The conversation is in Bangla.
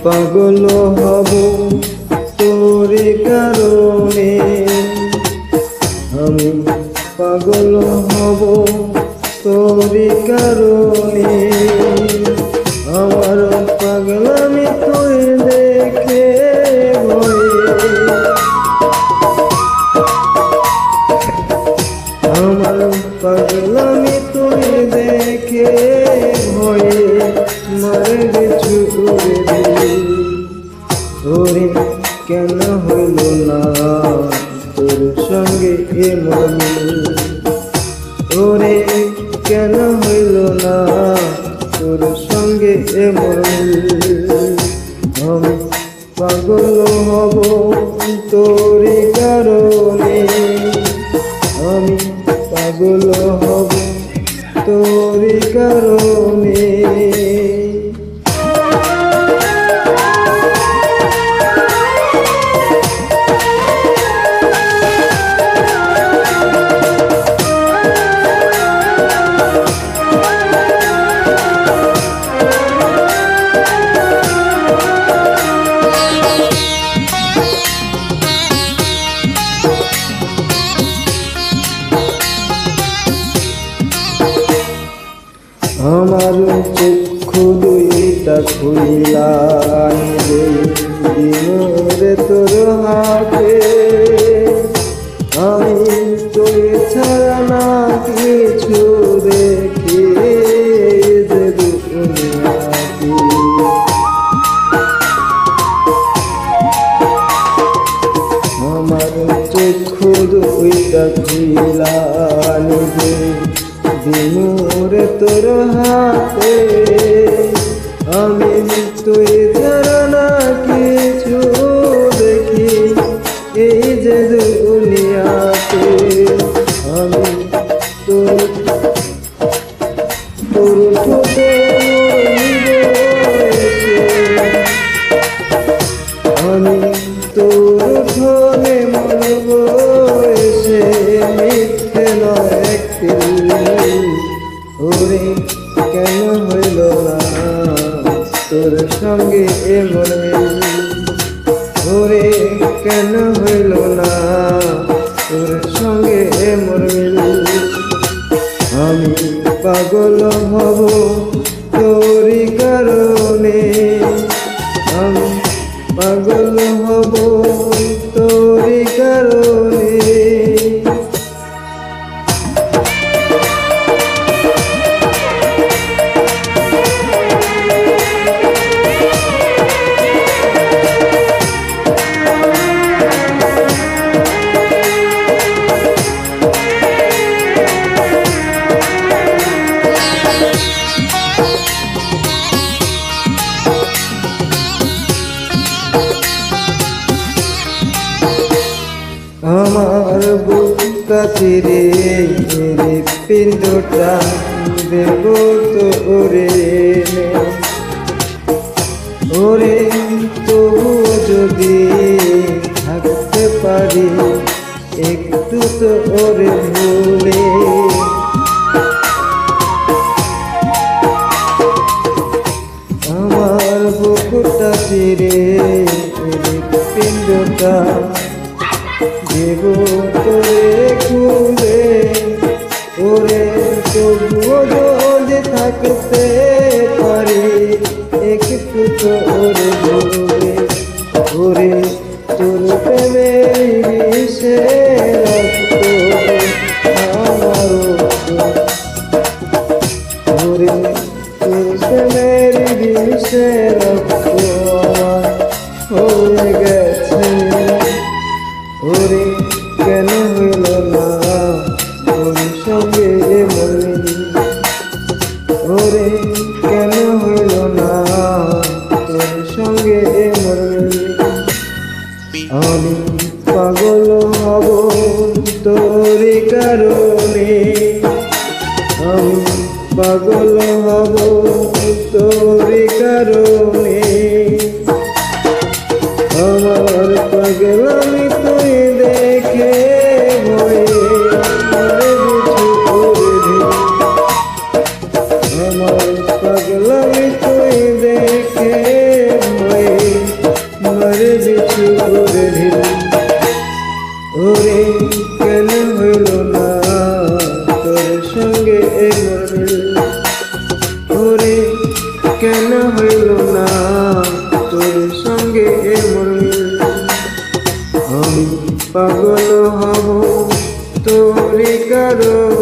পাগল হব তোরে কারণে, আমি পাগল হব তোরে কারণে। আমার পাগলামি তুই দেখে ভয়ে, আমার পাগলামি তুই দেখে ভয়ে মারে ছুড়ে ওরে কেন হইল না তোর সঙ্গে এমন, ওরে কেন হইল না তোর সঙ্গে এমন। আমি পাগল হব তোরে কারণে, আমি পাগল হব তোরে কারণে। আমার চক্ষু দুইটা খুইলা দিনরে তোর হাতে, আমি তোর ছাড়া না কিছু দেখি যে দুনিয়াতে। আমার চক্ষু দুইটা খুইলা দিনুরে তোর হাতে, আমি তুই ছাড়া না কিছু দেখি এই যে দুনিয়াতে। আমি তোর তোর ঠোঁটে আমি তোর ঠোঁটে মরব এসে মিথ্যে নয় একদিন। ওরে কেন হইল না তোর সঙ্গে এমন, ওরে কেন হইল না তোর সঙ্গে এমন। আমি পাগল হব তোরি কারণে, আমি পাগল হব তোরি কারণে। আমার বুকটা চিরে হৃৎপিণ্ডটা দেব তোরে, ওরে তবুও যদি থাকতে পারি একটু তো ওরে ভুলে। আমার বুকটা চিরে হৃৎপিণ্ডটা দেব তোরে খুলে, ওরে তবুও যদি থাকতে পারি একটু তো ওরে ভুলে। ওরে তোর প্রেমের বিষে রক্ত আমার, ওরে তোর প্রেমের বিষে রক্ত আমার হয়ে গেছে। ওরে কেন হইল না তোর সঙ্গে এমন, ওরে কেন হইল না তোর সঙ্গে এমন। আমি পাগল হব তোরি কারণে, আমি পাগল হব তোরি কারণে। আমার পাগলামি তুই দেখে ভয়ে মারে ছুড়ে, আমার পাগলামি তুই দেখে ভয়ে মোর মিল। আমি পাগল হব তোরি কারণে।